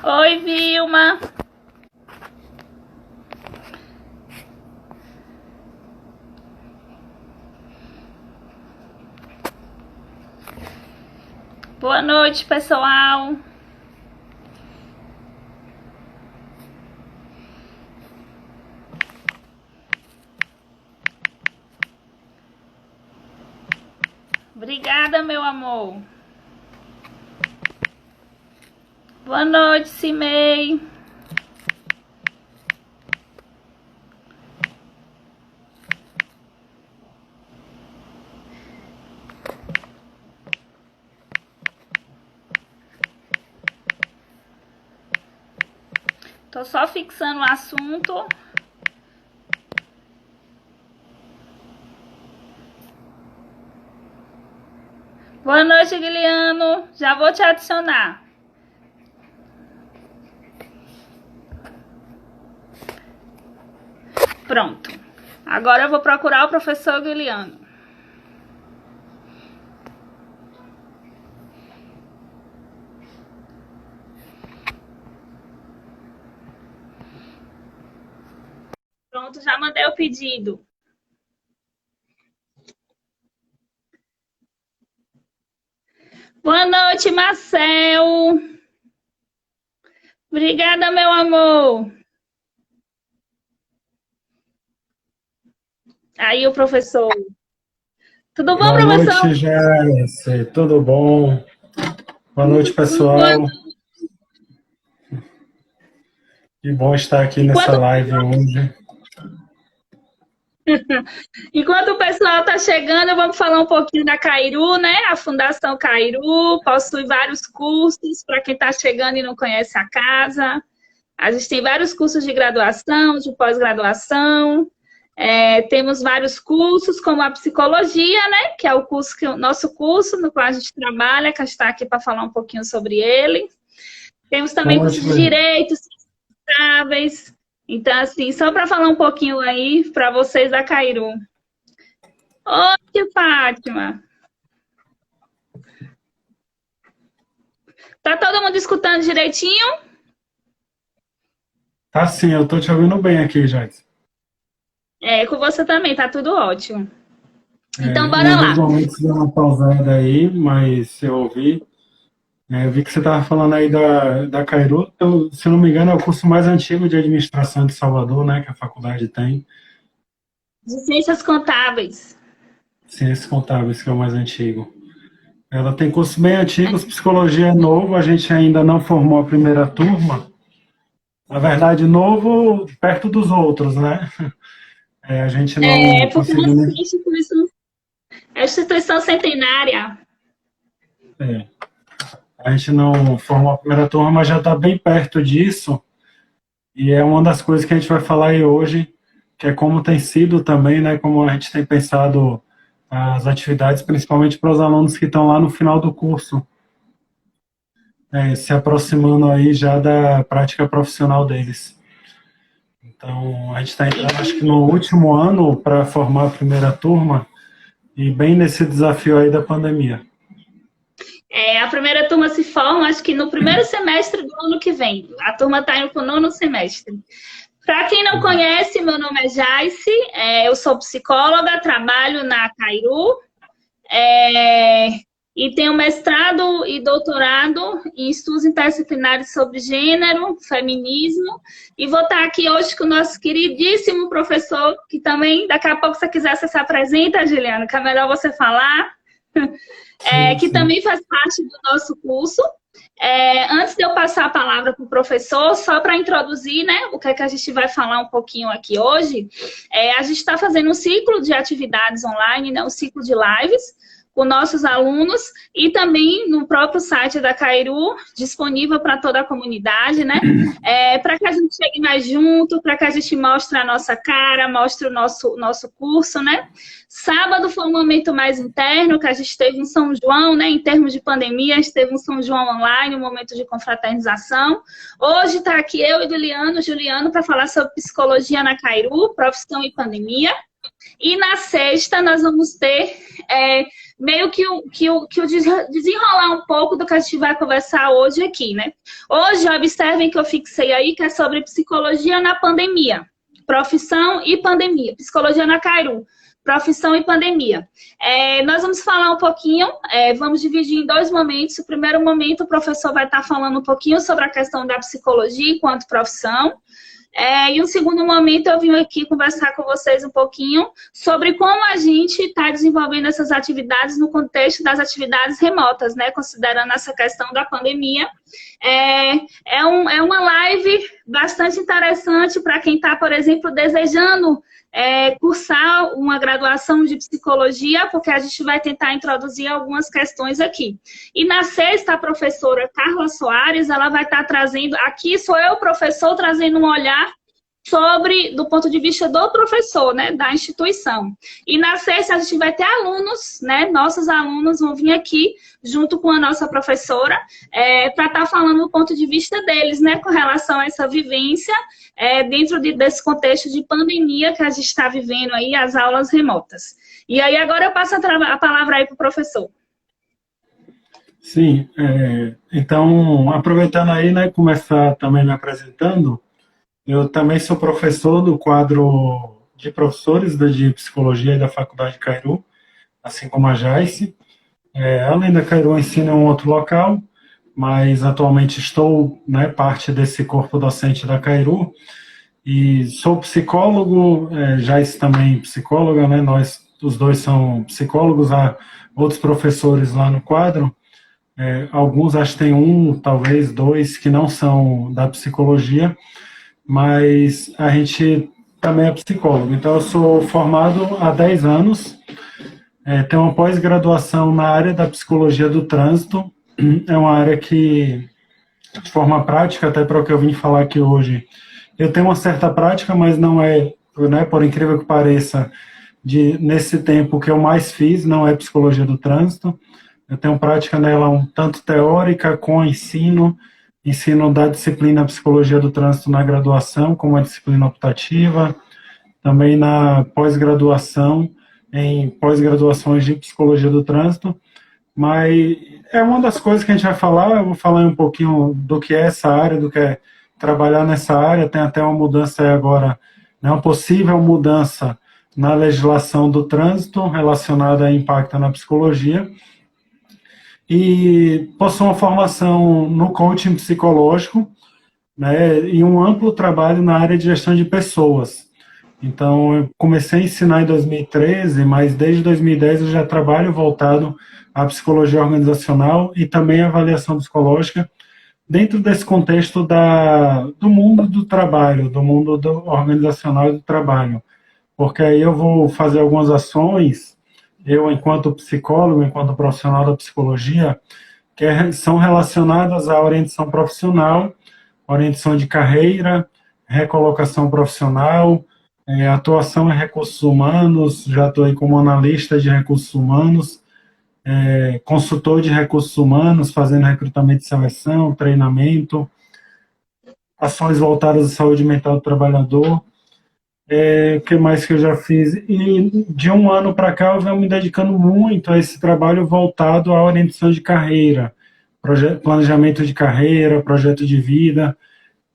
Oi, Vilma. Boa noite, pessoal. Obrigada, meu amor. Boa noite, Cimei. Tô só fixando o assunto. Boa noite, Guiliano. Já vou te adicionar. Pronto. Agora eu vou procurar o professor Guiliano. Pronto, já mandei o pedido. Boa noite, Marcel. Obrigada, meu amor. Aí o professor. Tudo bom, Boa professor? noite, Jéssica. Tudo bom? Boa noite, Boa pessoal. noite. Que bom estar aqui nessa Enquanto, live hoje. enquanto o pessoal está chegando, vamos falar um pouquinho da Cairu, né? A Fundação Cairu possui vários cursos para quem está chegando e não conhece a casa. A gente tem vários cursos de graduação, de pós-graduação. Temos vários cursos, como a psicologia, né? Que é o curso nosso curso no qual a gente trabalha, que a gente está aqui para falar um pouquinho sobre ele. Temos também Como eu curso te de direitos sustentáveis. Então, assim, só para falar um pouquinho aí para vocês da Cairu. Oi, Fátima. Tá todo mundo escutando direitinho? Tá sim, eu tô te ouvindo bem aqui, Jéssica. Com você também, tá tudo ótimo. Então, Em bora alguns lá. momentos deu uma pausada aí, mas eu ouvi. Eu vi que você estava falando aí da Cairu. Então, se eu não me engano, é o curso mais antigo de administração de Salvador, né? Que a faculdade tem. De ciências contábeis. Ciências Contábeis, que é o mais antigo. Ela tem cursos bem antigos, psicologia é novo, a gente ainda não formou a primeira turma. Na verdade, novo perto dos outros, né? A gente não Porque conseguiu nem. é instituição centenária. É, a gente não formou a primeira turma, mas já está bem perto disso. E é uma das coisas que a gente vai falar aí hoje, que é como tem sido também, né? Como a gente tem pensado as atividades, principalmente para os alunos que estão lá no final do curso, se aproximando aí já da prática profissional deles. Então, a gente está entrando, acho que no último ano para formar a primeira turma e bem nesse desafio aí da pandemia. A primeira turma se forma, acho que no primeiro semestre do ano que vem. A turma está indo para o nono semestre. Para quem não conhece, meu nome é Jaice, eu sou psicóloga, trabalho na Cairu, e tenho mestrado e doutorado em estudos interdisciplinares sobre gênero, feminismo, e vou estar aqui hoje com o nosso queridíssimo professor, que também, daqui a pouco, se você quiser, você se apresenta, Juliana, que é melhor você falar. Sim, Que sim. também faz parte do nosso curso. Antes de eu passar a palavra para o professor, só para introduzir, né, o que é que a gente vai falar um pouquinho aqui hoje, a gente está fazendo um ciclo de atividades online, né, um ciclo de lives, com nossos alunos e também no próprio site da Cairu, disponível para toda a comunidade, né? Para que a gente chegue mais junto, para que a gente mostre a nossa cara, mostre o nosso curso, né? Sábado foi um momento mais interno, que a gente teve um São João, né? Em termos de pandemia, a gente teve um São João online, um momento de confraternização. Hoje está aqui eu e Juliano, para falar sobre psicologia na Cairu, profissão e pandemia. E na sexta nós vamos ter meio que o desenrolar um pouco do que a gente vai conversar hoje aqui, né? Hoje, observem que eu fixei aí que é sobre psicologia na pandemia, profissão e pandemia, psicologia na Cairu, profissão e pandemia. Nós vamos falar um pouquinho, vamos dividir em dois momentos. O primeiro momento, o professor vai estar falando um pouquinho sobre a questão da psicologia enquanto profissão. E um segundo momento, eu vim aqui conversar com vocês um pouquinho sobre como a gente está desenvolvendo essas atividades no contexto das atividades remotas, né? Considerando essa questão da pandemia. É uma live bastante interessante para quem está, por exemplo, desejando cursar uma graduação de psicologia, porque a gente vai tentar introduzir algumas questões aqui. E na sexta, a professora Carla Soares, ela vai estar trazendo, aqui sou eu, professor, trazendo um olhar do ponto de vista do professor, né, da instituição. E na sexta a gente vai ter alunos, né, nossos alunos vão vir aqui junto com a nossa professora para estar falando do ponto de vista deles, né, com relação a essa vivência dentro desse contexto de pandemia que a gente está vivendo aí, as aulas remotas. E aí agora eu passo a palavra aí para o professor. Sim, então, aproveitando aí, né, começar também me apresentando. Eu também sou professor do quadro de professores de psicologia da Faculdade Cairu, assim como a Jaice. Além da Cairu, ensino em um outro local, mas atualmente estou, né, parte desse corpo docente da Cairu. E sou psicólogo, Jaice também psicóloga, né? Nós, os dois são psicólogos, há outros professores lá no quadro. Alguns, acho que tem um, talvez dois, que não são da psicologia, mas a gente também é psicólogo. Então, eu sou formado há 10 anos, tenho uma pós-graduação na área da psicologia do trânsito. É uma área que, de forma prática, até para o que eu vim falar aqui hoje, eu tenho uma certa prática, mas não é, né, por incrível que pareça, nesse tempo que eu mais fiz, não é psicologia do trânsito. Eu tenho prática nela um tanto teórica, com ensino da disciplina Psicologia do Trânsito na graduação, como a disciplina optativa, também na pós-graduação, em pós-graduações de Psicologia do Trânsito, mas é uma das coisas que a gente vai falar. Eu vou falar um pouquinho do que é essa área, do que é trabalhar nessa área. Tem até uma mudança aí agora, né, uma possível mudança na legislação do trânsito relacionada a impacto na psicologia. E possui uma formação no coaching psicológico, né, e um amplo trabalho na área de gestão de pessoas. Então, eu comecei a ensinar em 2013, mas desde 2010 eu já trabalho voltado à psicologia organizacional e também à avaliação psicológica, dentro desse contexto do mundo do trabalho, do mundo organizacional e do trabalho. Porque aí eu vou fazer algumas ações, eu, enquanto psicólogo, enquanto profissional da psicologia, que são relacionadas à orientação profissional, orientação de carreira, recolocação profissional, atuação em recursos humanos. Já estou aí como analista de recursos humanos, consultor de recursos humanos, fazendo recrutamento e seleção, treinamento, ações voltadas à saúde mental do trabalhador. O que mais que eu já fiz? E de um ano para cá eu venho me dedicando muito a esse trabalho voltado à orientação de carreira, planejamento de carreira, projeto de vida,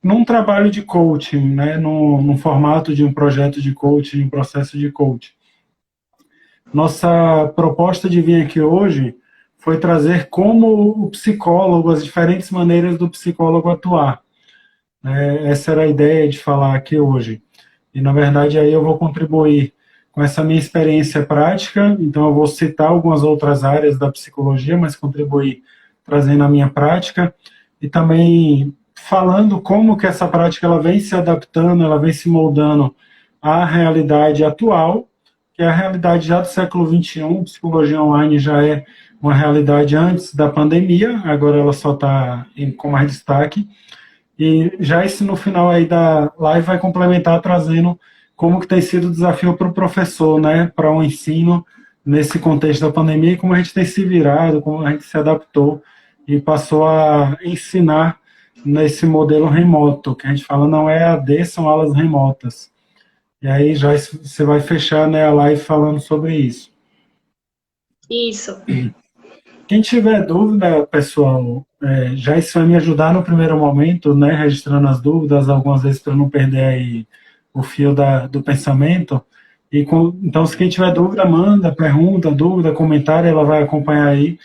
num trabalho de coaching, né, no formato de um projeto de coaching, de um processo de coaching. Nossa proposta de vir aqui hoje foi trazer como o psicólogo, as diferentes maneiras do psicólogo atuar. Essa era a ideia de falar aqui hoje. E, na verdade, aí eu vou contribuir com essa minha experiência prática. Então, eu vou citar algumas outras áreas da psicologia, mas contribuir trazendo a minha prática e também falando como que essa prática ela vem se adaptando, ela vem se moldando à realidade atual, que é a realidade já do século XXI. Psicologia online já é uma realidade antes da pandemia, agora ela só está com mais destaque. E já esse no final aí da live vai complementar trazendo como que tem sido o desafio para o professor, né, para o ensino nesse contexto da pandemia e como a gente tem se virado, como a gente se adaptou e passou a ensinar nesse modelo remoto, que a gente fala não é AD, são aulas remotas. E aí já você vai fechar, né, a live falando sobre isso. Isso. Quem tiver dúvida, pessoal, já isso vai me ajudar no primeiro momento, né, registrando as dúvidas, algumas vezes para não perder aí o fio do pensamento. Então, se quem tiver dúvida, manda, pergunta, dúvida, comentário, ela vai acompanhar aí.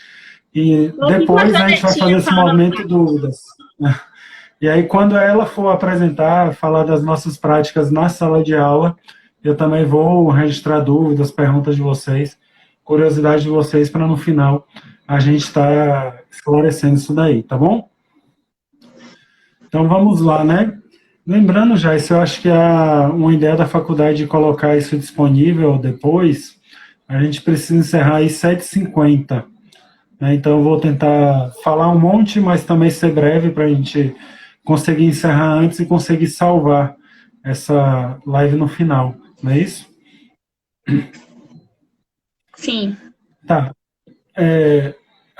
E depois a gente vai fazer esse movimento de dúvidas. E aí, quando ela for apresentar, falar das nossas práticas na sala de aula, eu também vou registrar dúvidas, perguntas de vocês, curiosidade de vocês, para no final a gente estar esclarecendo isso daí, tá bom? Então, vamos lá, né? Lembrando já, isso eu acho que é uma ideia da faculdade de colocar isso disponível depois, a gente precisa encerrar aí 7h50. Né? Então, eu vou tentar falar um monte, mas também ser breve para a gente conseguir encerrar antes e conseguir salvar essa live no final, não é isso? Sim. Tá.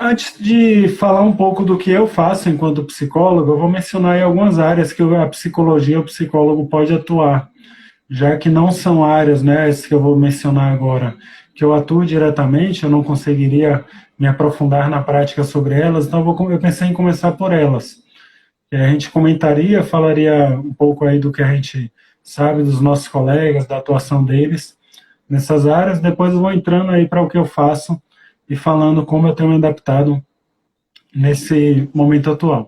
Antes de falar um pouco do que eu faço enquanto psicólogo, eu vou mencionar aí algumas áreas que a psicologia, o psicólogo pode atuar, já que não são áreas, né, essas que eu vou mencionar agora, que eu atuo diretamente, eu não conseguiria me aprofundar na prática sobre elas, então eu pensei em começar por elas. A gente comentaria, falaria um pouco aí do que a gente sabe dos nossos colegas, da atuação deles nessas áreas, depois eu vou entrando aí para o que eu faço e falando como eu tenho me adaptado nesse momento atual.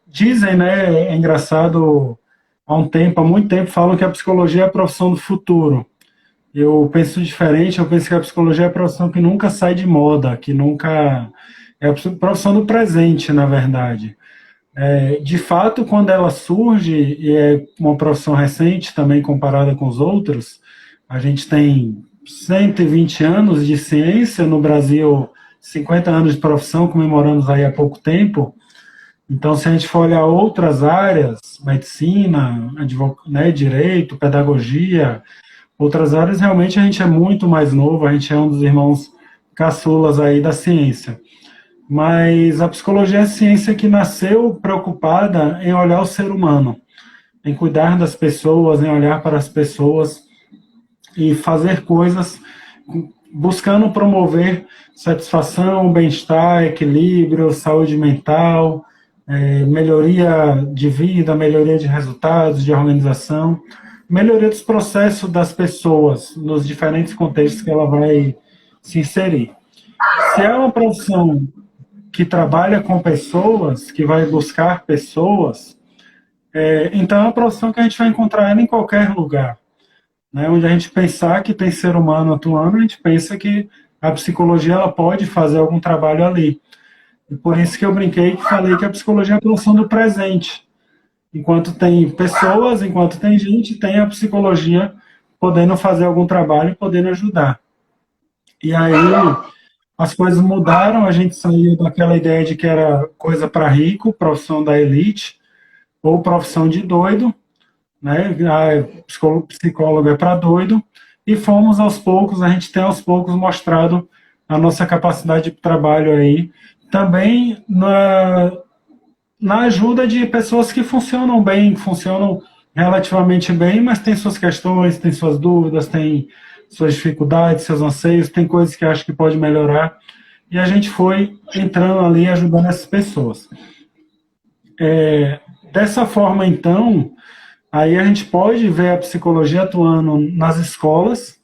Dizem, né, é engraçado, há muito tempo, falam que a psicologia é a profissão do futuro. Eu penso diferente, eu penso que a psicologia é a profissão que nunca sai de moda, que nunca... É a profissão do presente, na verdade. De fato, quando ela surge, e é uma profissão recente também comparada com os outros, a gente tem 120 anos de ciência no Brasil, 50 anos de profissão, comemoramos aí há pouco tempo. Então, se a gente for olhar outras áreas, medicina, direito, pedagogia, outras áreas, realmente a gente é muito mais novo, a gente é um dos irmãos caçulas aí da ciência. Mas a psicologia é a ciência que nasceu preocupada em olhar o ser humano, em cuidar das pessoas, em olhar para as pessoas e fazer coisas buscando promover satisfação, bem-estar, equilíbrio, saúde mental, melhoria de vida, melhoria de resultados, de organização, melhoria dos processos das pessoas nos diferentes contextos que ela vai se inserir. Se é uma profissão que trabalha com pessoas, que vai buscar pessoas, então é uma profissão que a gente vai encontrar ela em qualquer lugar. Né? Onde a gente pensar que tem ser humano atuando, a gente pensa que a psicologia ela pode fazer algum trabalho ali. E por isso que eu brinquei e falei que a psicologia é a profissão do presente. Enquanto tem pessoas, enquanto tem gente, tem a psicologia podendo fazer algum trabalho e podendo ajudar. E aí as coisas mudaram, a gente saiu daquela ideia de que era coisa para rico, profissão da elite, ou profissão de doido, né? Psicólogo é para doido, e fomos aos poucos, a gente tem aos poucos mostrado a nossa capacidade de trabalho aí, também na ajuda de pessoas que funcionam bem, funcionam relativamente bem, mas tem suas questões, tem suas dúvidas, tem suas dificuldades, seus anseios, tem coisas que acho que pode melhorar, e a gente foi entrando ali ajudando essas pessoas. Dessa forma, então, aí a gente pode ver a psicologia atuando nas escolas,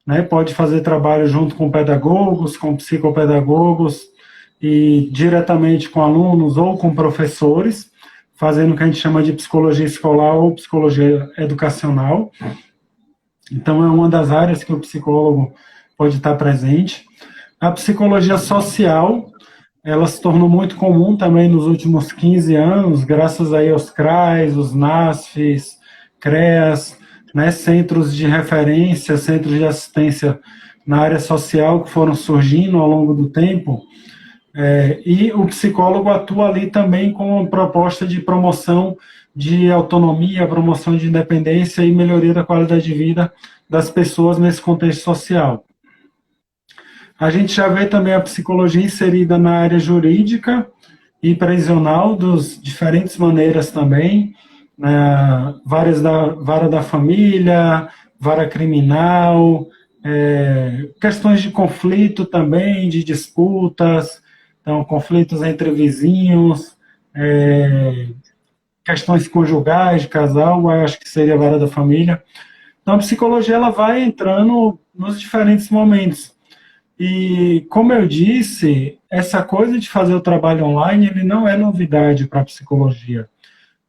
né, pode fazer trabalho junto com pedagogos, com psicopedagogos, e diretamente com alunos ou com professores, fazendo o que a gente chama de psicologia escolar ou psicologia educacional. Então, é uma das áreas que o psicólogo pode estar presente. A psicologia social, ela se tornou muito comum também nos últimos 15 anos, graças aí aos CRAs, os NASFs, CREAS, né, centros de referência, centros de assistência na área social que foram surgindo ao longo do tempo, e o psicólogo atua ali também com uma proposta de promoção de autonomia, promoção de independência e melhoria da qualidade de vida das pessoas nesse contexto social. A gente já vê também a psicologia inserida na área jurídica e prisional, das diferentes maneiras também, né, vara da família, vara criminal, questões de conflito também, de disputas, então, conflitos entre vizinhos, questões conjugais, de casal, eu acho que seria a vara da família. Então, a psicologia ela vai entrando nos diferentes momentos. E, como eu disse, essa coisa de fazer o trabalho online, ele não é novidade para a psicologia.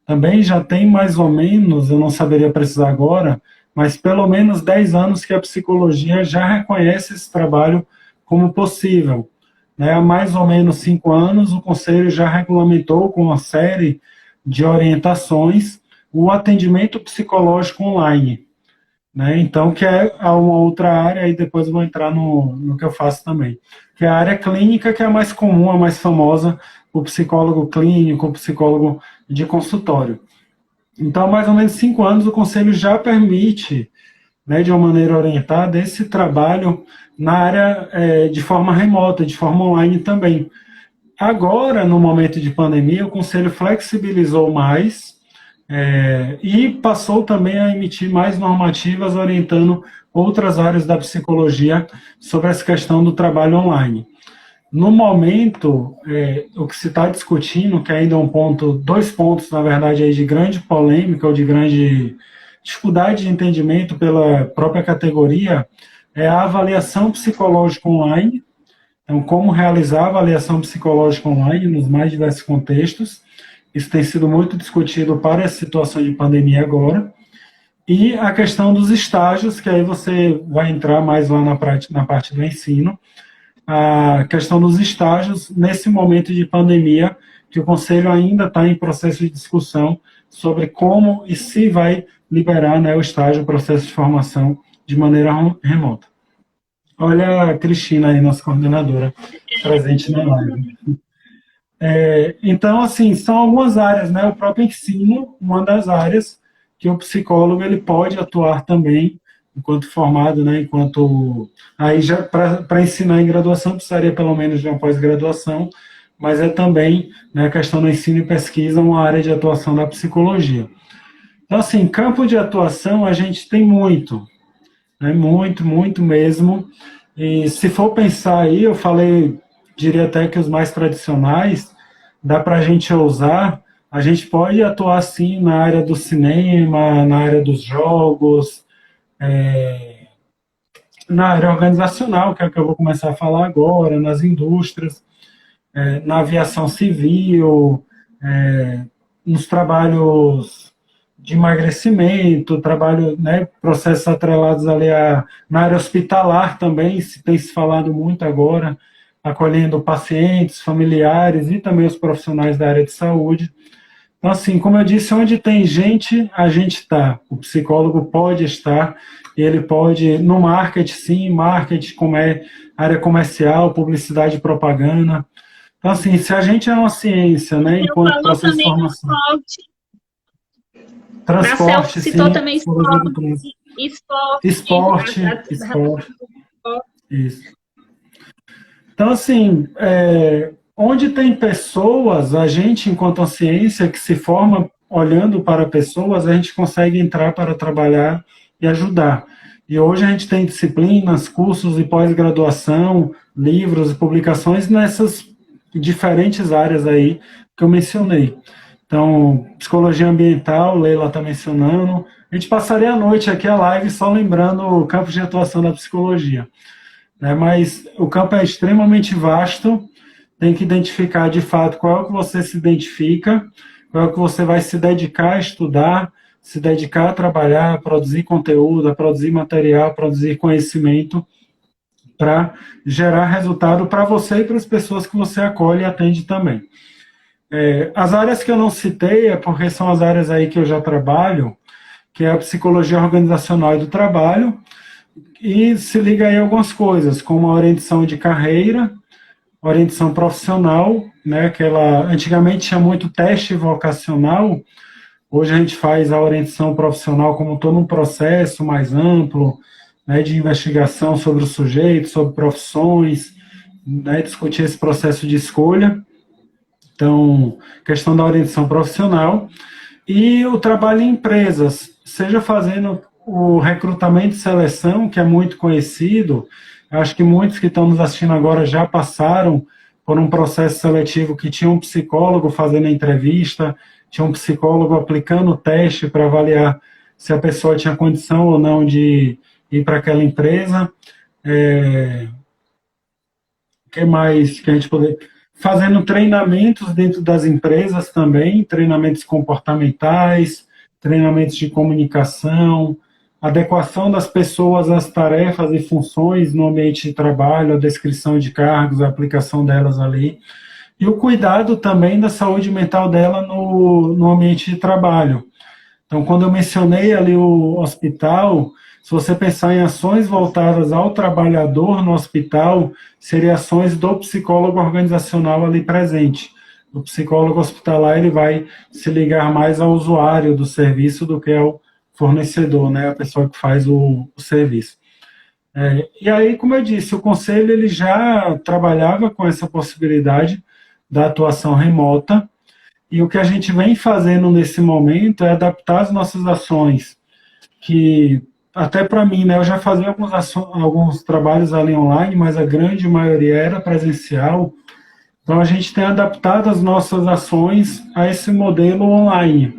Também já tem mais ou menos, eu não saberia precisar agora, mas pelo menos 10 anos que a psicologia já reconhece esse trabalho como possível. Né? Há mais ou menos 5 anos, o Conselho já regulamentou com uma série de orientações o atendimento psicológico online. Né? Então, que é uma outra área, e depois eu vou entrar no que eu faço também, que é a área clínica, que é a mais comum, a mais famosa, o psicólogo clínico, o psicólogo de consultório. Então, há mais ou menos 5 anos, o Conselho já permite, né, de uma maneira orientada, esse trabalho na área de forma remota, de forma online também. Agora, no momento de pandemia, o Conselho flexibilizou mais, e passou também a emitir mais normativas orientando outras áreas da psicologia sobre essa questão do trabalho online. No momento, o que se está discutindo, que ainda é dois pontos, na verdade, aí de grande polêmica ou de grande dificuldade de entendimento pela própria categoria, é a avaliação psicológica online. Então, como realizar a avaliação psicológica online nos mais diversos contextos. Isso tem sido muito discutido para essa situação de pandemia agora. E a questão dos estágios, que aí você vai entrar mais lá na parte do ensino. A questão dos estágios, nesse momento de pandemia, que o Conselho ainda está em processo de discussão sobre como e se vai liberar, né, o estágio, o processo de formação de maneira remota. Olha a Cristina aí, nossa coordenadora, presente na live. Então, assim, são algumas áreas, né? O próprio ensino, uma das áreas que o psicólogo ele pode atuar também, enquanto formado, né? Aí já para ensinar em graduação precisaria pelo menos de uma pós-graduação, mas é também, né, a questão do ensino e pesquisa, uma área de atuação da psicologia. Então, assim, campo de atuação a gente tem muito, né? Muito, muito mesmo. E se for pensar aí, eu diria até que os mais tradicionais, dá para a gente ousar, a gente pode atuar sim na área do cinema, na área dos jogos, na área organizacional, que é o que eu vou começar a falar agora, nas indústrias, na aviação civil, nos trabalhos de emagrecimento, né, processos atrelados ali na área hospitalar também, tem se falado muito agora, acolhendo pacientes, familiares e também os profissionais da área de saúde. Então, assim, como eu disse, onde tem gente, a gente está. O psicólogo pode estar, ele pode, no marketing, sim, marketing, como área comercial, publicidade e propaganda. Então, assim, se a gente é uma ciência, né, enquanto processo de formação. Transporte, citou sim, também esporte. Isso. Então, assim, onde tem pessoas, a gente, enquanto a ciência que se forma olhando para pessoas, a gente consegue entrar para trabalhar e ajudar. E hoje a gente tem disciplinas, cursos e pós-graduação, livros e publicações nessas diferentes áreas aí que eu mencionei. Então, psicologia ambiental, Leila está mencionando. A gente passaria a noite aqui a live só lembrando o campo de atuação da psicologia. Né? Mas o campo é extremamente vasto, tem que identificar de fato qual é o que você se identifica, qual é o que você vai se dedicar a estudar, se dedicar a trabalhar, a produzir conteúdo, a produzir material, a produzir conhecimento, para gerar resultado para você e para as pessoas que você acolhe e atende também. As áreas que eu não citei é porque são as áreas aí que eu já trabalho, que é a psicologia organizacional e do trabalho, e se liga aí algumas coisas, como a orientação de carreira, orientação profissional, né, que ela antigamente tinha muito teste vocacional, hoje a gente faz a orientação profissional como todo um processo mais amplo, né, de investigação sobre o sujeito, sobre profissões, né, discutir esse processo de escolha. Então, questão da orientação profissional. E o trabalho em empresas, seja fazendo o recrutamento e seleção, que é muito conhecido, acho que muitos que estão nos assistindo agora já passaram por um processo seletivo que tinha um psicólogo fazendo a entrevista, tinha um psicólogo aplicando o teste para avaliar se a pessoa tinha condição ou não de ir para aquela empresa. O que mais que a gente poder... Fazendo treinamentos dentro das empresas também, treinamentos comportamentais, treinamentos de comunicação, adequação das pessoas às tarefas e funções no ambiente de trabalho, a descrição de cargos, a aplicação delas ali, e o cuidado também da saúde mental dela no ambiente de trabalho. Então, quando eu mencionei ali o hospital, se você pensar em ações voltadas ao trabalhador no hospital, seriam ações do psicólogo organizacional ali presente. O psicólogo hospitalar, ele vai se ligar mais ao usuário do serviço do que ao fornecedor, né, a pessoa que faz o serviço. E aí, como eu disse, o conselho ele já trabalhava com essa possibilidade da atuação remota, e o que a gente vem fazendo nesse momento é adaptar as nossas ações, que até para mim, né, eu já fazia alguns trabalhos ali online, mas a grande maioria era presencial, então a gente tem adaptado as nossas ações a esse modelo online.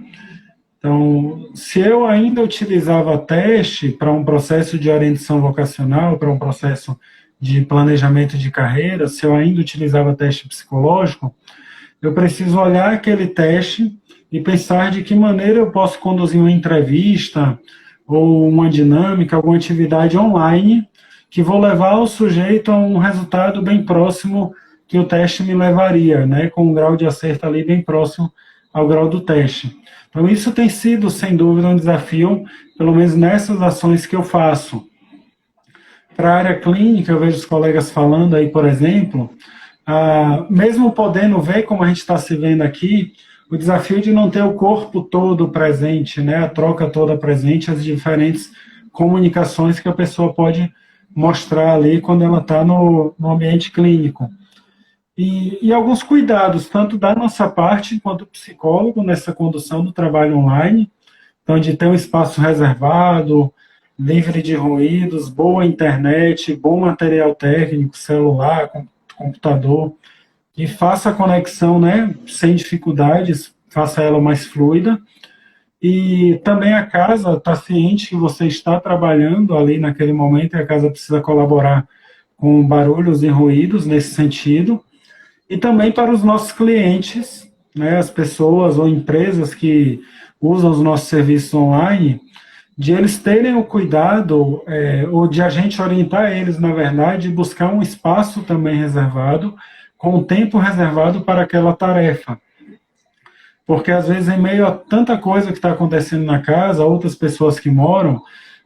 Então, se eu ainda utilizava teste para um processo de orientação vocacional, para um processo de planejamento de carreira, se eu ainda utilizava teste psicológico, eu preciso olhar aquele teste e pensar de que maneira eu posso conduzir uma entrevista ou uma dinâmica, alguma atividade online que vou levar o sujeito a um resultado bem próximo que o teste me levaria, né, com um grau de acerto ali bem próximo ao grau do teste. Então, isso tem sido, sem dúvida, um desafio, pelo menos nessas ações que eu faço. Para a área clínica, eu vejo os colegas falando aí, por exemplo, mesmo podendo ver como a gente está se vendo aqui, o desafio de não ter o corpo todo presente, né, a troca toda presente, as diferentes comunicações que a pessoa pode mostrar ali quando ela está no ambiente clínico. E alguns cuidados, tanto da nossa parte, quanto psicólogo, nessa condução do trabalho online, então de ter um espaço reservado, livre de ruídos, boa internet, bom material técnico, celular, computador, que faça a conexão, né, sem dificuldades, faça ela mais fluida. E também a casa está ciente que você está trabalhando ali naquele momento, e a casa precisa colaborar com barulhos e ruídos nesse sentido. E também para os nossos clientes, né, as pessoas ou empresas que usam os nossos serviços online, de eles terem o cuidado, ou de a gente orientar eles, na verdade, buscar um espaço também reservado, com um tempo reservado para aquela tarefa. Porque, às vezes, em meio a tanta coisa que está acontecendo na casa, outras pessoas que moram,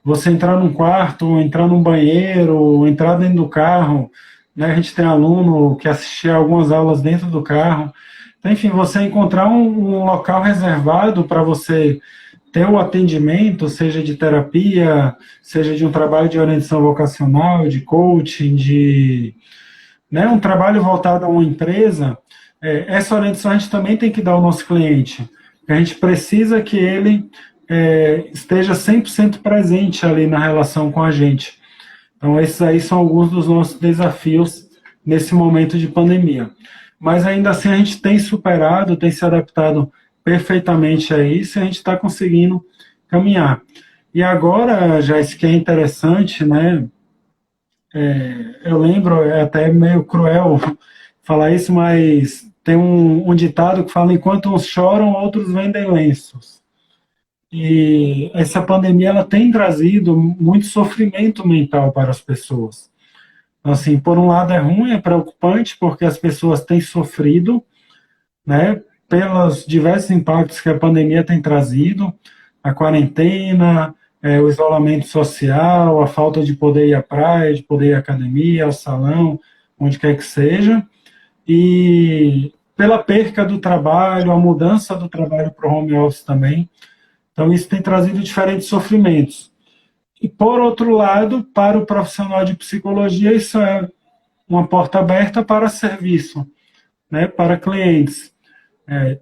você entrar num quarto, entrar num banheiro, entrar dentro do carro, né, a gente tem aluno que assistia algumas aulas dentro do carro. Então, enfim, você encontrar um local reservado para você ter o atendimento, seja de terapia, seja de um trabalho de orientação vocacional, de coaching, de, né, um trabalho voltado a uma empresa, essa orientação a gente também tem que dar ao nosso cliente. A gente precisa que ele esteja 100% presente ali na relação com a gente. Então, esses aí são alguns dos nossos desafios nesse momento de pandemia. Mas, ainda assim, a gente tem superado, tem se adaptado perfeitamente a isso, e a gente está conseguindo caminhar. E agora, já isso que é interessante, né? Eu lembro, é até meio cruel falar isso, mas tem um ditado que fala: enquanto uns choram, outros vendem lenços. E essa pandemia ela tem trazido muito sofrimento mental para as pessoas. Então, assim, por um lado é ruim, é preocupante, porque as pessoas têm sofrido, né, pelos diversos impactos que a pandemia tem trazido, a quarentena, o isolamento social, a falta de poder ir à praia, de poder ir à academia, ao salão, onde quer que seja, e pela perca do trabalho, a mudança do trabalho para o home office também. Então, isso tem trazido diferentes sofrimentos. E, por outro lado, para o profissional de psicologia, isso é uma porta aberta para serviço, né, para clientes.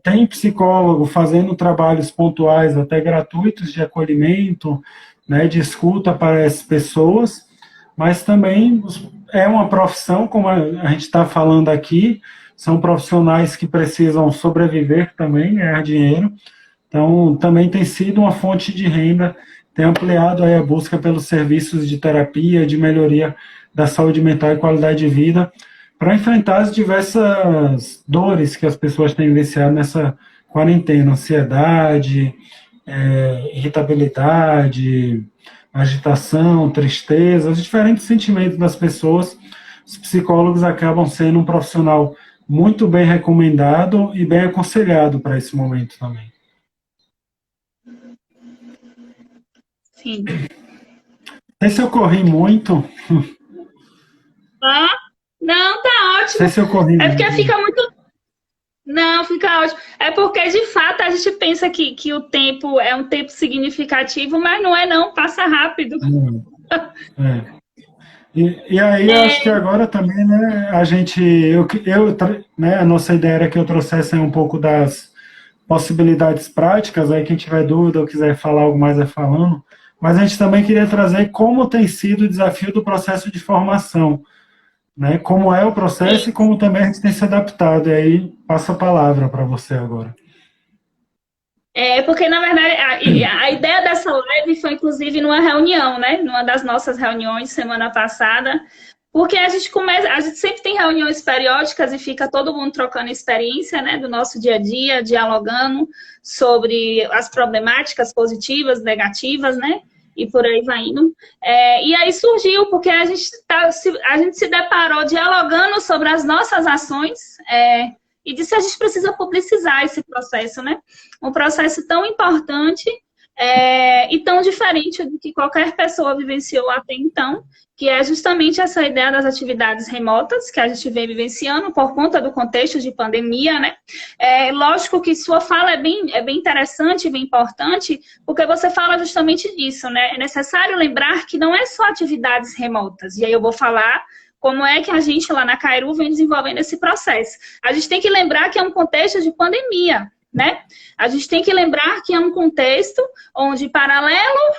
Tem psicólogo fazendo trabalhos pontuais, até gratuitos, de acolhimento, né, de escuta para essas pessoas, mas também é uma profissão, como a gente está falando aqui, são profissionais que precisam sobreviver também, ganhar dinheiro, então também tem sido uma fonte de renda, tem ampliado aí a busca pelos serviços de terapia, de melhoria da saúde mental e qualidade de vida, para enfrentar as diversas dores que as pessoas têm vivenciado nessa quarentena, ansiedade, irritabilidade, agitação, tristeza, os diferentes sentimentos das pessoas. Os psicólogos acabam sendo um profissional muito bem recomendado e bem aconselhado para esse momento também. Sim. Não sei se eu corri muito. Não, tá ótimo. Não sei se eu corri muito. Porque fica muito... Não, fica ótimo. É porque, de fato, a gente pensa que o tempo é um tempo significativo, mas não é não, passa rápido. E aí, eu acho que agora também, né, né, a nossa ideia era que eu trouxesse um pouco das possibilidades práticas, aí quem tiver dúvida ou quiser falar algo mais falando, mas a gente também queria trazer como tem sido o desafio do processo de formação, né, como é o processo e como também a gente tem se adaptado, e aí passo a palavra para você agora. Porque, na verdade, a ideia dessa live foi, inclusive, numa reunião, né? Numa das nossas reuniões semana passada, porque a gente sempre tem reuniões periódicas e fica todo mundo trocando experiência, né? Do nosso dia a dia, dialogando sobre as problemáticas positivas, negativas, né? E por aí vai indo. E aí surgiu, porque a gente se deparou dialogando sobre as nossas ações, e disse que a gente precisa publicizar esse processo, né? Um processo tão importante e tão diferente do que qualquer pessoa vivenciou até então, que é justamente essa ideia das atividades remotas que a gente vem vivenciando por conta do contexto de pandemia, né? Lógico que sua fala é bem interessante, bem importante, porque você fala justamente disso, né? É necessário lembrar que não é só atividades remotas, e aí eu vou falar como é que a gente lá na Cairu vem desenvolvendo esse processo. A gente tem que lembrar que é um contexto de pandemia, né? A gente tem que lembrar que é um contexto onde, paralelo,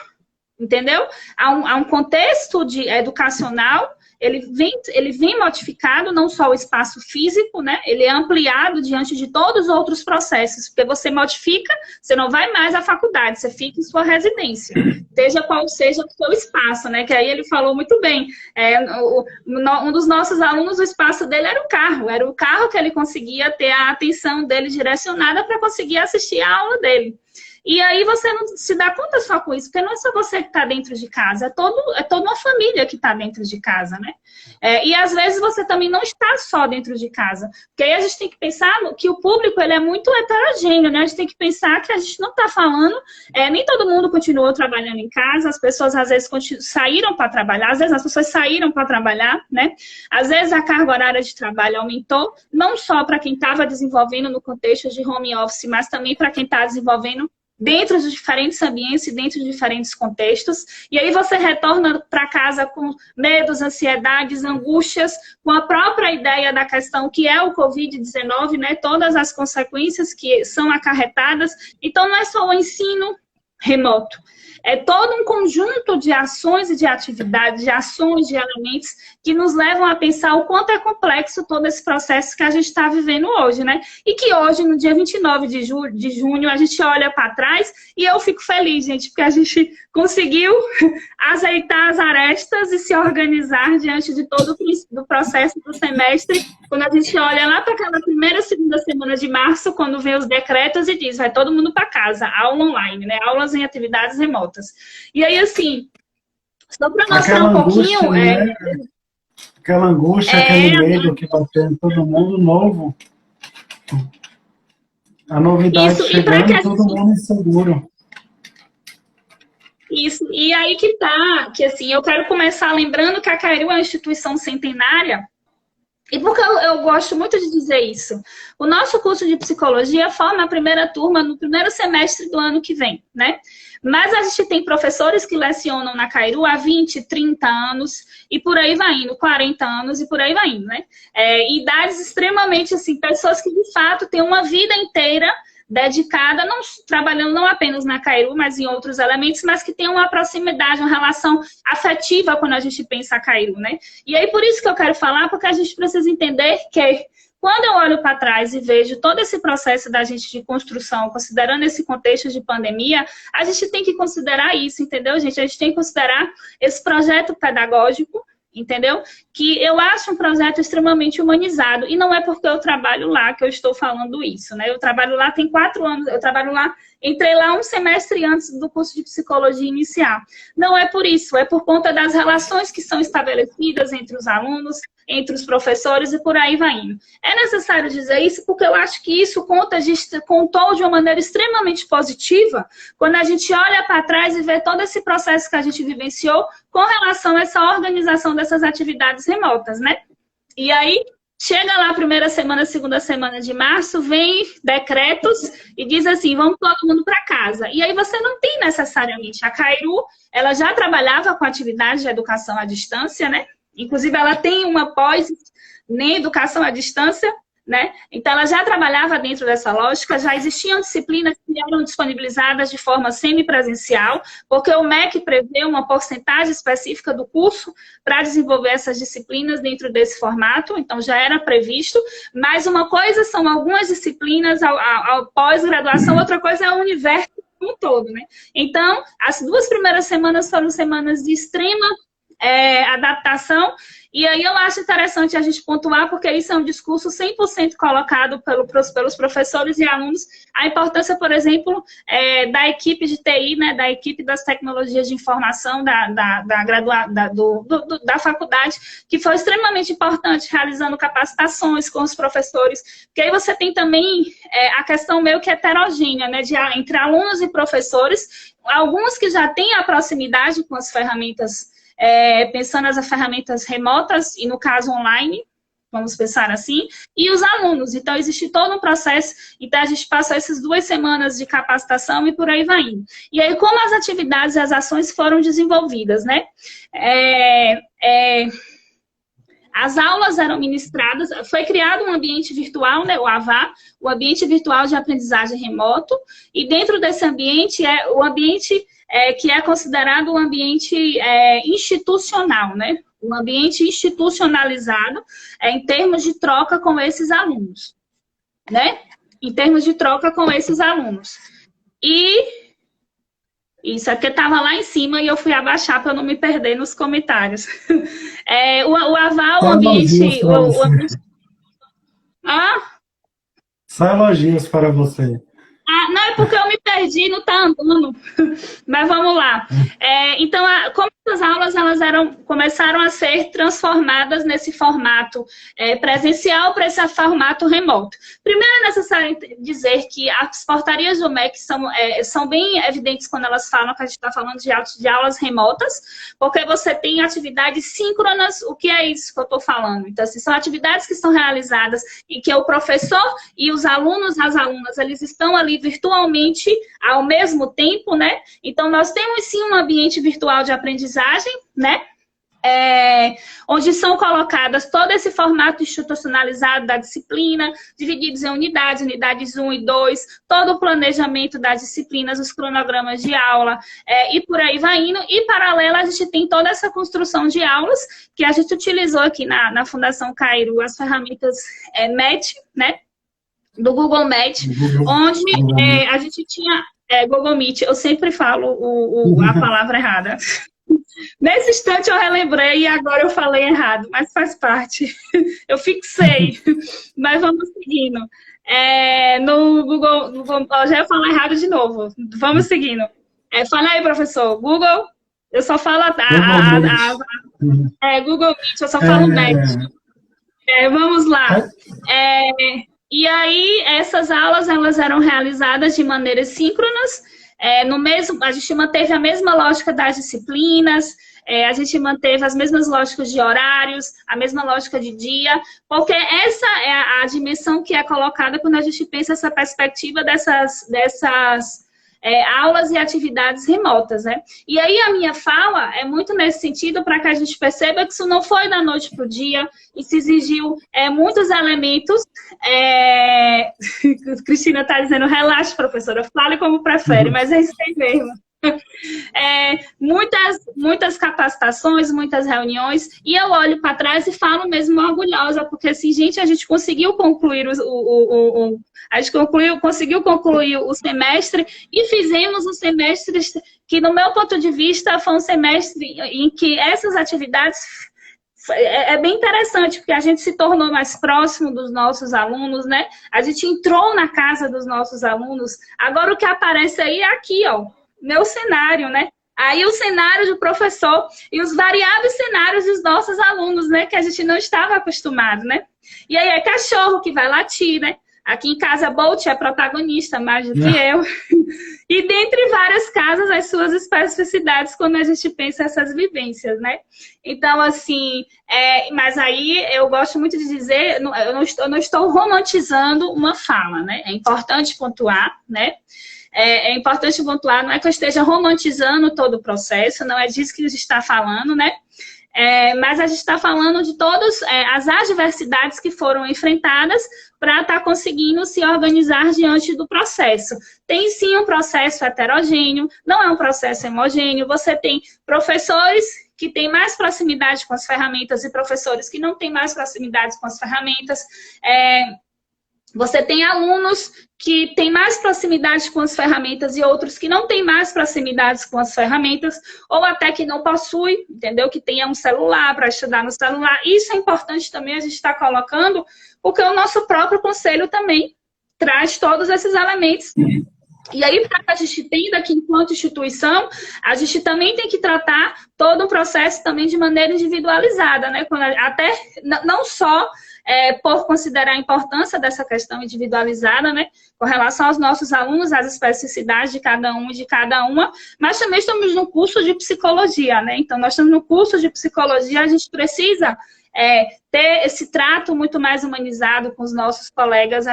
entendeu? Há um contexto educacional, ele vem modificado, não só o espaço físico, né? Ele é ampliado diante de todos os outros processos, porque você modifica, você não vai mais à faculdade, você fica em sua residência, seja qual seja o seu espaço, né? Que aí ele falou muito bem. Um dos nossos alunos, o espaço dele era o carro que ele conseguia ter a atenção dele direcionada para conseguir assistir a aula dele. E aí você não se dá conta só com isso, porque não é só você que está dentro de casa, é toda uma família que está dentro de casa, né? E às vezes você também não está só dentro de casa, porque aí a gente tem que pensar que o público ele é muito heterogêneo, né? A gente tem que pensar que a gente não está falando, nem todo mundo continuou trabalhando em casa, as pessoas às vezes saíram para trabalhar, às vezes as pessoas saíram para trabalhar, né? Às vezes a carga horária de trabalho aumentou, não só para quem estava desenvolvendo no contexto de home office, mas também para quem está desenvolvendo dentro de diferentes ambientes e dentro de diferentes contextos, e aí você retorna para casa com medos, ansiedades, angústias, com a própria ideia da questão que é o Covid-19, né, todas as consequências que são acarretadas. Então não é só o ensino remoto, é todo um conjunto de ações e de atividades, de ações, de elementos que nos levam a pensar o quanto é complexo todo esse processo que a gente está vivendo hoje, né? E que hoje, no dia 29 de junho, a gente olha para trás e eu fico feliz, gente, porque a gente conseguiu azeitar as arestas e se organizar diante de todo o processo do semestre, quando a gente olha lá para aquela primeira, segunda semana de março, quando vem os decretos e diz, vai todo mundo para casa, aula online, né? Aulas em atividades remotas. E aí, assim, só para mostrar um pouquinho... Né? Aquela angústia, aquele medo que bateu em todo mundo novo. A novidade isso, chegando e todo mundo inseguro. Isso, e aí que assim, eu quero começar lembrando que a Cairu é uma instituição centenária E porque eu gosto muito de dizer isso? O nosso curso de psicologia forma a primeira turma no primeiro semestre do ano que vem, né? Mas a gente tem professores que lecionam na Cairu há 20, 30 anos, e por aí vai indo, 40 anos, e por aí vai indo, né? Idades extremamente, assim, pessoas que de fato têm uma vida inteira dedicada, não, trabalhando não apenas na Cairu, mas em outros elementos, mas que tem uma proximidade, uma relação afetiva quando a gente pensa a Cairu, né? E aí, por isso que eu quero falar, porque a gente precisa entender que quando eu olho para trás e vejo todo esse processo da gente de construção, considerando esse contexto de pandemia, a gente tem que considerar isso, entendeu, gente? A gente tem que considerar esse projeto pedagógico, entendeu? Que eu acho um projeto extremamente humanizado. E não é porque eu trabalho lá que eu estou falando isso, né? Eu trabalho lá tem 4 anos, eu trabalho lá, entrei lá um semestre antes do curso de psicologia iniciar. Não é por isso, é por conta das relações que são estabelecidas entre os alunos, entre os professores e por aí vai indo. É necessário dizer isso porque eu acho que isso contou de uma maneira extremamente positiva quando a gente olha para trás e vê todo esse processo que a gente vivenciou com relação a essa organização dessas atividades remotas, né? E aí, chega lá a primeira semana, segunda semana de março, vem decretos e diz assim, vamos todo mundo para casa. E aí você não tem necessariamente. A Cairu, ela já trabalhava com atividade de educação à distância, né? Inclusive, ela tem uma pós em educação à distância, né? Então, ela já trabalhava dentro dessa lógica, já existiam disciplinas que eram disponibilizadas de forma semipresencial, porque o MEC prevê uma porcentagem específica do curso para desenvolver essas disciplinas dentro desse formato, então já era previsto, mas uma coisa são algumas disciplinas ao pós-graduação, outra coisa é o universo como um todo, né? Então, as 2 primeiras semanas foram semanas de extrema adaptação, e aí eu acho interessante a gente pontuar, porque isso é um discurso 100% colocado pelos professores e alunos, a importância, por exemplo, da equipe de TI, né, da equipe das tecnologias de informação da faculdade, que foi extremamente importante, realizando capacitações com os professores, porque aí você tem também a questão meio que heterogênea, né, entre alunos e professores, alguns que já têm a proximidade com as ferramentas pensando nas ferramentas remotas e, no caso, online, vamos pensar assim, e os alunos. Então, existe todo um processo, então a gente passou essas 2 semanas de capacitação e por aí vai indo. E aí, como as atividades e as ações foram desenvolvidas, né? As aulas eram ministradas, foi criado um ambiente virtual, né, o AVA, o ambiente virtual de aprendizagem remoto, e dentro desse ambiente o ambiente que é considerado um ambiente institucional, né? Um ambiente institucionalizado em termos de troca com esses alunos, né? Em termos de troca com esses alunos. E isso é porque estava lá em cima e eu fui abaixar para não me perder nos comentários. O AVA, o ambiente... Só elogios para você. Não, é porque eu me perdi, não está andando. Mas vamos lá. Então, como as aulas começaram a ser transformadas nesse formato presencial para esse formato remoto. Primeiro é necessário dizer que as portarias do MEC são bem evidentes quando elas falam que a gente está falando de aulas remotas, porque você tem atividades síncronas. O que é isso que eu estou falando? Então, assim, são atividades que são realizadas em que o professor e os alunos, as alunas, eles estão ali virtualmente ao mesmo tempo, né? Então, nós temos sim um ambiente virtual de aprendizagem, né? Onde são colocadas todo esse formato institucionalizado da disciplina, divididos em unidades 1 e 2, todo o planejamento das disciplinas, os cronogramas de aula, e por aí vai indo. E, paralelo, a gente tem toda essa construção de aulas que a gente utilizou aqui na Fundação Cairu, as ferramentas Meet, né? Do Google Meet, onde a gente tinha Google Meet. Eu sempre falo a palavra errada. Nesse instante eu relembrei e agora eu falei errado, mas faz parte. Eu fixei, mas vamos seguindo. No Google, já ia falar errado de novo. Vamos seguindo. Fala aí, professor. Google, eu só falo Google Meet, eu só falo Meet. Vamos lá. E aí, essas aulas, elas eram realizadas de maneiras síncronas, a gente manteve a mesma lógica das disciplinas, a gente manteve as mesmas lógicas de horários, a mesma lógica de dia, porque essa é a dimensão que é colocada quando a gente pensa essa perspectiva dessas aulas e atividades remotas, né? E aí a minha fala é muito nesse sentido para que a gente perceba que isso não foi da noite para o dia, e se exigiu muitos elementos. Cristina está dizendo, relaxe, professora, fale como prefere, mas é isso aí mesmo. Muitas capacitações, muitas reuniões, e eu olho para trás e falo mesmo orgulhosa, porque assim, gente, a gente conseguiu concluir conseguiu concluir o semestre e fizemos um semestre que, no meu ponto de vista, foi um semestre em que essas atividades é bem interessante, porque a gente se tornou mais próximo dos nossos alunos, né? A gente entrou na casa dos nossos alunos. Agora o que aparece aí é aqui, ó, meu cenário, né? Aí o cenário do professor e os variados cenários dos nossos alunos, né? Que a gente não estava acostumado, né? E aí é cachorro que vai latir, né? Aqui em casa, Bolt é protagonista, mais do que eu. E dentre várias casas, as suas especificidades quando a gente pensa essas vivências, né? Então, assim, mas aí eu gosto muito de dizer, eu não estou romantizando uma fala, né? É importante pontuar, né? É importante pontuar, não é que eu esteja romantizando todo o processo, não é disso que a gente está falando, né? Mas a gente está falando de todas as adversidades que foram enfrentadas para estar conseguindo se organizar diante do processo. Tem sim um processo heterogêneo, não é um processo homogêneo. Você tem professores que têm mais proximidade com as ferramentas e professores que não têm mais proximidade com as ferramentas. Você tem alunos que têm mais proximidade com as ferramentas e outros que não têm mais proximidade com as ferramentas, ou até que não possui, entendeu? Que tenha um celular para estudar no celular. Isso é importante também a gente estar colocando, porque o nosso próprio conselho também traz todos esses elementos. E aí, para que a gente entenda que, enquanto instituição, a gente também tem que tratar todo o processo também de maneira individualizada, né? Até não só por considerar a importância dessa questão individualizada, né? Com relação aos nossos alunos, às especificidades de cada um e de cada uma, mas também estamos no curso de psicologia, né? Então, nós estamos no curso de psicologia, a gente precisa ter esse trato muito mais humanizado com os nossos colegas.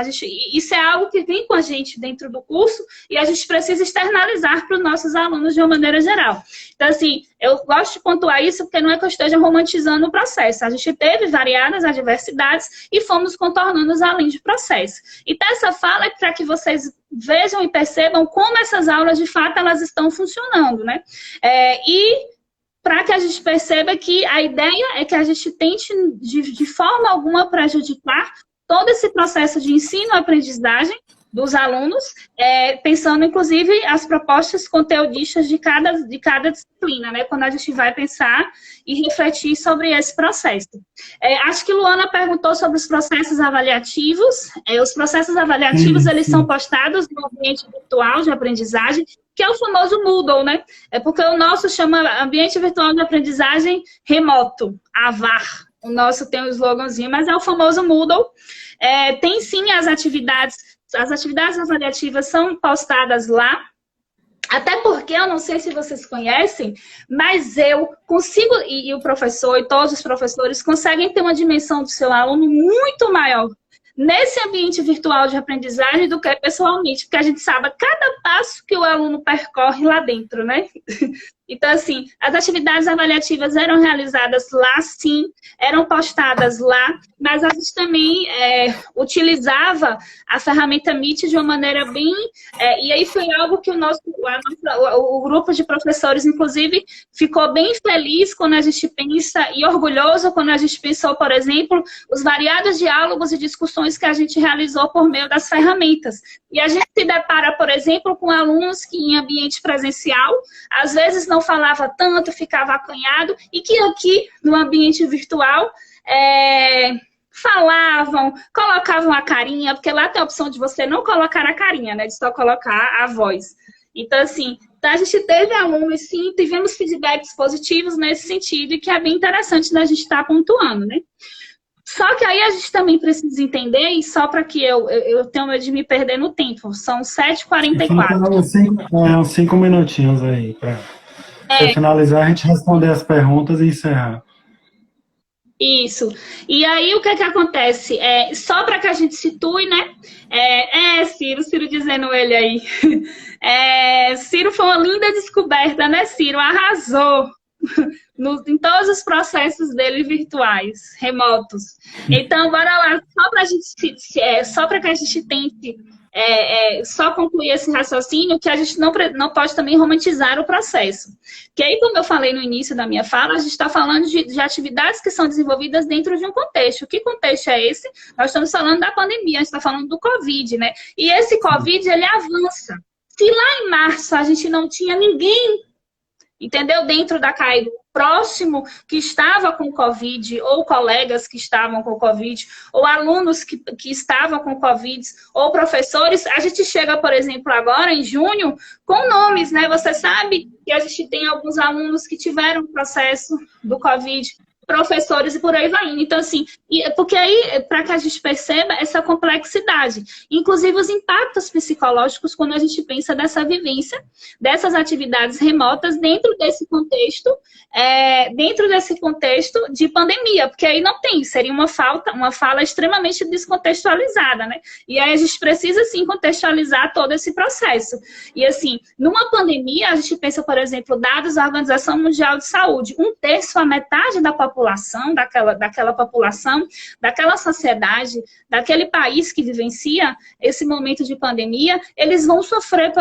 Isso é algo que vem com a gente dentro do curso e a gente precisa externalizar para os nossos alunos de uma maneira geral. Então, assim, eu gosto de pontuar isso porque não é que eu esteja romantizando o processo. A gente teve variadas adversidades e fomos contornando além de processo. Então, essa fala é para que vocês vejam e percebam como essas aulas, de fato, elas estão funcionando, né? Para que a gente perceba que a ideia é que a gente tente, de forma alguma, prejudicar todo esse processo de ensino-aprendizagem dos alunos, pensando, inclusive, as propostas conteudistas de cada disciplina, né? Quando a gente vai pensar e refletir sobre esse processo. Acho que Luana perguntou sobre os processos avaliativos. Os processos avaliativos, eles são postados no ambiente virtual de aprendizagem, que é o famoso Moodle, né? Porque o nosso chama Ambiente Virtual de Aprendizagem Remoto, AVAR. O nosso tem um sloganzinho, mas é o famoso Moodle. Tem sim as atividades avaliativas são postadas lá, até porque, eu não sei se vocês conhecem, mas eu consigo, e o professor e todos os professores conseguem ter uma dimensão do seu aluno muito maior nesse ambiente virtual de aprendizagem do que pessoalmente, porque a gente sabe cada passo que o aluno percorre lá dentro, né? Então, assim, as atividades avaliativas eram realizadas lá, sim, eram postadas lá, mas a gente também utilizava a ferramenta Meet de uma maneira bem... e aí foi algo que o grupo de professores, inclusive, ficou bem feliz quando a gente pensa, e orgulhoso quando a gente pensou, por exemplo, os variados diálogos e discussões que a gente realizou por meio das ferramentas. E a gente se depara, por exemplo, com alunos que em ambiente presencial, às vezes não falava tanto, ficava acanhado, e que aqui, no ambiente virtual, falavam, colocavam a carinha, porque lá tem a opção de você não colocar a carinha, né, de só colocar a voz. Então, assim, a gente teve alunos, sim, tivemos feedbacks positivos nesse sentido, e que é bem interessante da gente estar pontuando, né? Só que aí a gente também precisa entender, e só para que eu tenho medo de me perder no tempo, são 7h44. Uns 5 minutinhos aí. Você finalizar, a gente responder as perguntas e encerrar. Isso. E aí, o que acontece? Só para que a gente situe, né? Ciro dizendo ele aí. Ciro foi uma linda descoberta, né, Ciro? Arrasou em todos os processos dele virtuais, remotos. Então, bora lá, só para que a gente tente só concluir esse raciocínio, que a gente não pode também romantizar o processo. Que aí, como eu falei no início da minha fala, a gente está falando de atividades que são desenvolvidas dentro de um contexto. Que contexto é esse? Nós estamos falando da pandemia, a gente está falando do Covid, né? E esse Covid, ele avança. Se lá em março a gente não tinha ninguém, entendeu? Dentro da CAI, próximo que estava com Covid, ou colegas que estavam com Covid, ou alunos que estavam com Covid, ou professores, a gente chega, por exemplo, agora em junho, com nomes, né? Você sabe que a gente tem alguns alunos que tiveram processo do Covid, professores e por aí vai indo. Então, assim, porque aí, para que a gente perceba essa complexidade, inclusive os impactos psicológicos quando a gente pensa dessa vivência, dessas atividades remotas dentro desse contexto de pandemia, porque aí não tem, seria uma fala extremamente descontextualizada, né? E aí a gente precisa, sim, contextualizar todo esse processo. E, assim, numa pandemia, a gente pensa, por exemplo, dados da Organização Mundial de Saúde, 1/3 a metade da população, daquela população, daquela sociedade, daquele país que vivencia esse momento de pandemia, eles vão sofrer,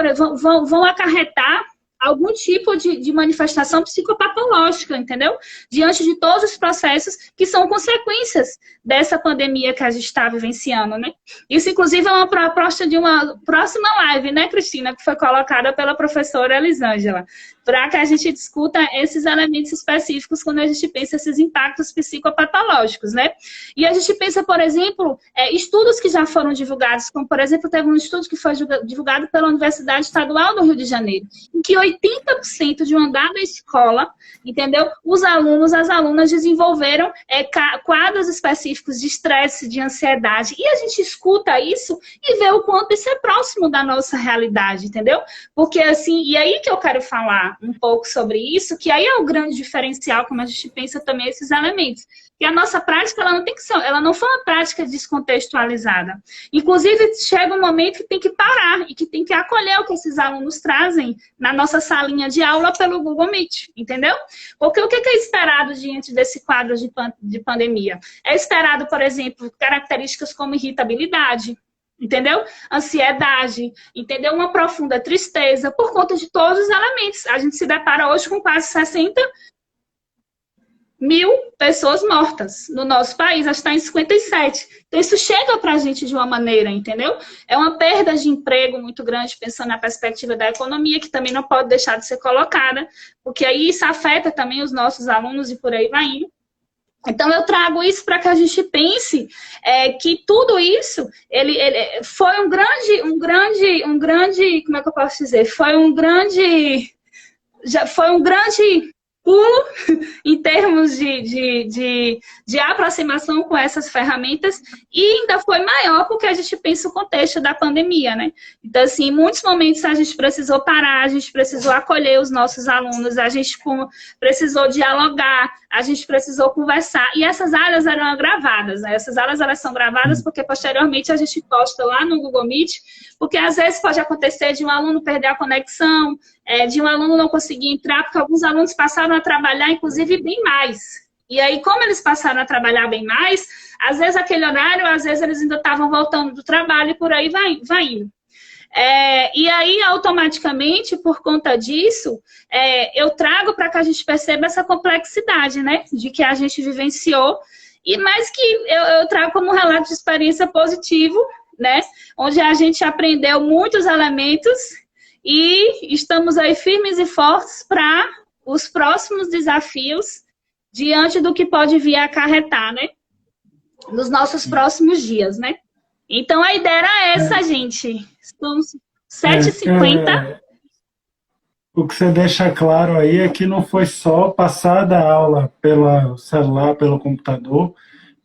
vão acarretar algum tipo de manifestação psicopatológica, entendeu? Diante de todos os processos que são consequências dessa pandemia que a gente está vivenciando, né? Isso, inclusive, é uma proposta de uma próxima live, né, Cristina, que foi colocada pela professora Elisângela, para que a gente discuta esses elementos específicos quando a gente pensa esses impactos psicopatológicos, né? E a gente pensa, por exemplo, estudos que já foram divulgados, como, por exemplo, teve um estudo que foi divulgado pela Universidade Estadual do Rio de Janeiro, em que 80% de uma dada escola, entendeu? As alunas desenvolveram quadros específicos de estresse, de ansiedade, e a gente escuta isso e vê o quanto isso é próximo da nossa realidade, entendeu? Porque, assim, e aí que eu quero falar um pouco sobre isso, que aí é o grande diferencial, como a gente pensa também esses elementos. Que a nossa prática, ela não foi uma prática descontextualizada. Inclusive, chega um momento que tem que parar e que tem que acolher o que esses alunos trazem na nossa salinha de aula pelo Google Meet, entendeu? Porque o que é esperado diante desse quadro de pandemia? É esperado, por exemplo, características como irritabilidade, entendeu? Ansiedade, entendeu? Uma profunda tristeza, por conta de todos os elementos. A gente se depara hoje com quase 60 mil pessoas mortas no nosso país, acho que está em 57. Então, isso chega para a gente de uma maneira, entendeu? É uma perda de emprego muito grande, pensando na perspectiva da economia, que também não pode deixar de ser colocada, porque aí isso afeta também os nossos alunos e por aí vai indo. Então, eu trago isso para que a gente pense que tudo isso ele foi um grande, como é que eu posso dizer? Foi um grande pulo em termos de aproximação com essas ferramentas e ainda foi maior porque a gente pensa o contexto da pandemia, né? Então, assim, em muitos momentos a gente precisou parar, a gente precisou acolher os nossos alunos, a gente precisou dialogar, a gente precisou conversar. E essas aulas eram gravadas, né? Essas aulas elas são gravadas porque posteriormente a gente posta lá no Google Meet, porque às vezes pode acontecer de um aluno perder a conexão, de um aluno não conseguir entrar, porque alguns alunos passaram a trabalhar, inclusive, bem mais. E aí, como eles passaram a trabalhar bem mais, às vezes aquele horário, às vezes eles ainda estavam voltando do trabalho e por aí vai indo. E aí, automaticamente, por conta disso, eu trago para que a gente perceba essa complexidade, né, de que a gente vivenciou, mas que eu trago como um relato de experiência positivo, né, onde a gente aprendeu muitos elementos e estamos aí firmes e fortes para os próximos desafios diante do que pode vir a acarretar, né, nos nossos próximos dias, né. Então, a ideia era essa, gente. São 7h50. O que você deixa claro aí é que não foi só passar da aula pelo celular, pelo computador,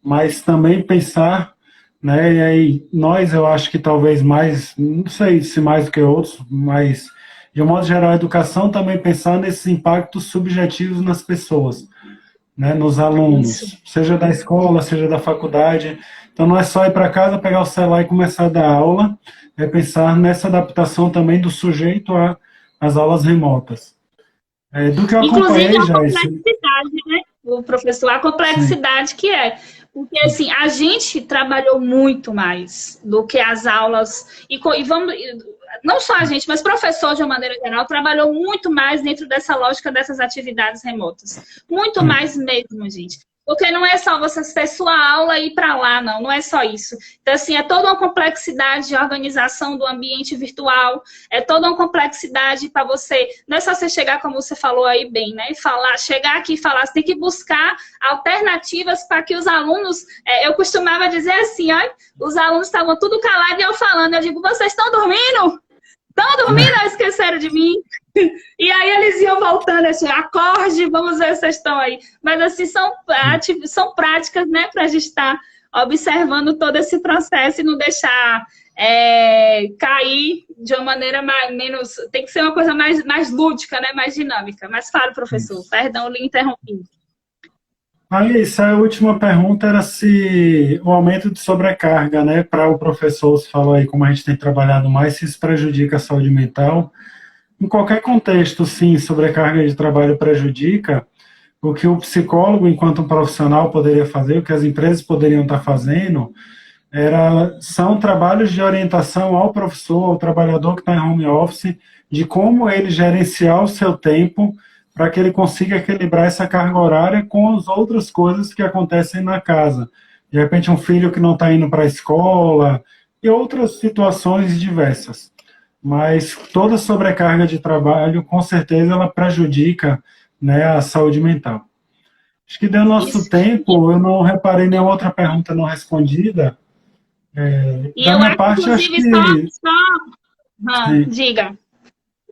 mas também pensar, né? E aí, eu acho que talvez mais, não sei se mais do que outros, mas de um modo geral, a educação também pensar nesses impactos subjetivos nas pessoas, né, nos alunos, Isso. seja da escola, seja da faculdade. Então, não é só ir para casa, pegar o celular e começar a dar aula, é pensar nessa adaptação também do sujeito às aulas remotas. Do que eu Inclusive acompanhei a já, complexidade, né? O professor, a sim, complexidade que é. Porque, assim, a gente trabalhou muito mais do que as aulas. E vamos. Não só a gente, mas professor, de uma maneira geral, trabalhou muito mais dentro dessa lógica dessas atividades remotas. Muito sim, mais mesmo, gente. Porque não é só você ter sua aula e ir para lá, não. Não é só isso. Então, assim, é toda uma complexidade de organização do ambiente virtual, é toda uma complexidade para você. Não é só você chegar, como você falou aí bem, né? Falar, chegar aqui e falar, você tem que buscar alternativas para que os alunos. Eu costumava dizer assim, ó, os alunos estavam tudo calados e eu falando. Eu digo, vocês estão dormindo? Estão dormindo ou esqueceram de mim? E aí eles iam voltando assim, acorde, vamos ver se vocês estão aí. Mas assim, são práticas, né, para a gente estar observando todo esse processo e não deixar cair de uma maneira menos. Tem que ser uma coisa mais lúdica, né, mais dinâmica. Mas fala, professor, perdão, lhe interrompi. Alice, a última pergunta era se o aumento de sobrecarga, né, para o professor, você falou aí como a gente tem trabalhado mais, se isso prejudica a saúde mental. Em qualquer contexto, sim, sobrecarga de trabalho prejudica. O que o psicólogo, enquanto um profissional, poderia fazer, o que as empresas poderiam estar fazendo, são trabalhos de orientação ao professor, ao trabalhador que está em home office, de como ele gerenciar o seu tempo para que ele consiga equilibrar essa carga horária com as outras coisas que acontecem na casa. De repente, um filho que não está indo para a escola e outras situações diversas. Mas toda sobrecarga de trabalho, com certeza, ela prejudica, né, a saúde mental. Acho que deu nosso Isso. tempo, eu não reparei nenhuma outra pergunta não respondida. E Da eu minha acho, parte, acho inclusive, que sim. diga.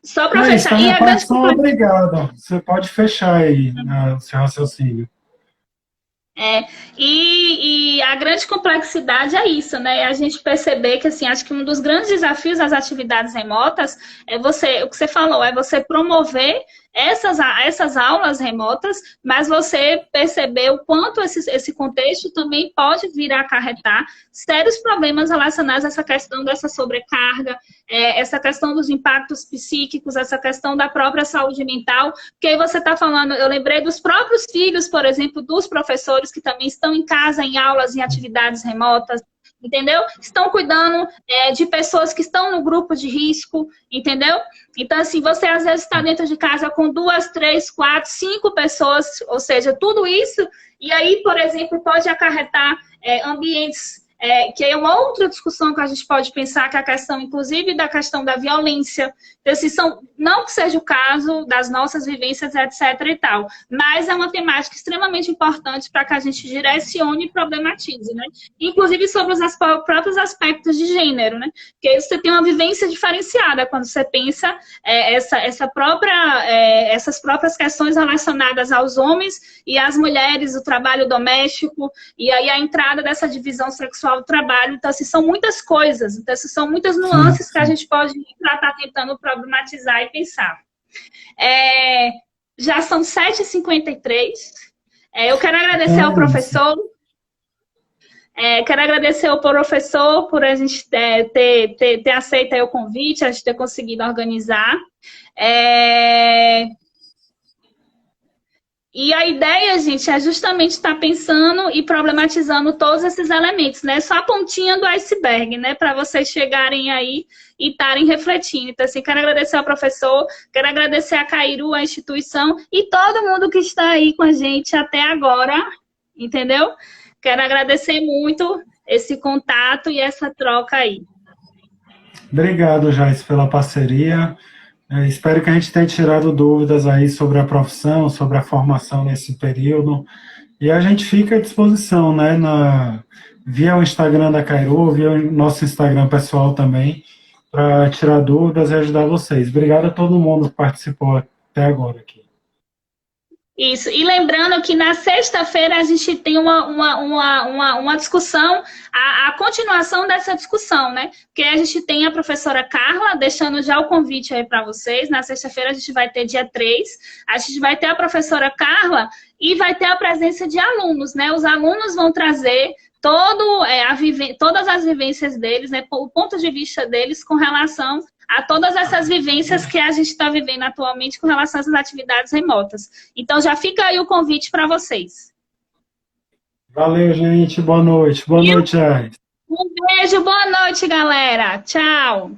Só para Não é isso, fechar. da E minha a parte, grande só obrigado. Você pode fechar aí, o seu raciocínio. E a grande complexidade é isso, né? É a gente perceber que, assim, acho que um dos grandes desafios das atividades remotas é o que você falou, é você promover essas aulas remotas, mas você perceber o quanto esse contexto também pode vir a acarretar sérios problemas relacionados a essa questão dessa sobrecarga, essa questão dos impactos psíquicos, essa questão da própria saúde mental, porque aí você está falando, eu lembrei dos próprios filhos, por exemplo, dos professores que também estão em casa, em aulas, em atividades remotas, entendeu? Estão cuidando de pessoas que estão no grupo de risco, entendeu? Então, assim, você às vezes está dentro de casa com 2, 3, 4, 5 pessoas, ou seja, tudo isso, e aí, por exemplo, pode acarretar ambientes que é uma outra discussão que a gente pode pensar, que é a questão, inclusive, da questão da violência. Então, assim, não que seja o caso das nossas vivências, etc. e tal, mas é uma temática extremamente importante para que a gente direcione e problematize, né? Inclusive sobre os próprios aspectos de gênero, né? Porque aí você tem uma vivência diferenciada quando você pensa essas próprias questões relacionadas aos homens e às mulheres, o trabalho doméstico, e aí a entrada dessa divisão sexual do trabalho. Então, assim, são muitas coisas, então, assim, são muitas nuances que a gente pode estar tentando problematizar e pensar. Já são 7h53. Eu quero agradecer ao professor. Quero agradecer ao professor por a gente ter aceito aí o convite, a gente ter conseguido organizar. E a ideia, gente, é justamente estar pensando e problematizando todos esses elementos, né? Só a pontinha do iceberg, né? Para vocês chegarem aí e estarem refletindo. Então, assim, quero agradecer ao professor, quero agradecer a Cairu, a instituição e todo mundo que está aí com a gente até agora, entendeu? Quero agradecer muito esse contato e essa troca aí. Obrigado, Jais, pela parceria. Espero que a gente tenha tirado dúvidas aí sobre a profissão, sobre a formação nesse período. E a gente fica à disposição, né, via o Instagram da Cairu, via o nosso Instagram pessoal também, para tirar dúvidas e ajudar vocês. Obrigado a todo mundo que participou até agora aqui. Isso. E lembrando que na sexta-feira a gente tem uma discussão, a continuação dessa discussão, né? Porque a gente tem a professora Carla, deixando já o convite aí para vocês. Na sexta-feira a gente vai ter dia 3, a gente vai ter a professora Carla e vai ter a presença de alunos, né? Os alunos vão trazer todas as vivências deles, né? O ponto de vista deles com relação a todas essas vivências que a gente está vivendo atualmente com relação às atividades remotas. Então, já fica aí o convite para vocês. Valeu, gente. Boa noite. Boa noite, Ais. Um beijo, boa noite, galera. Tchau.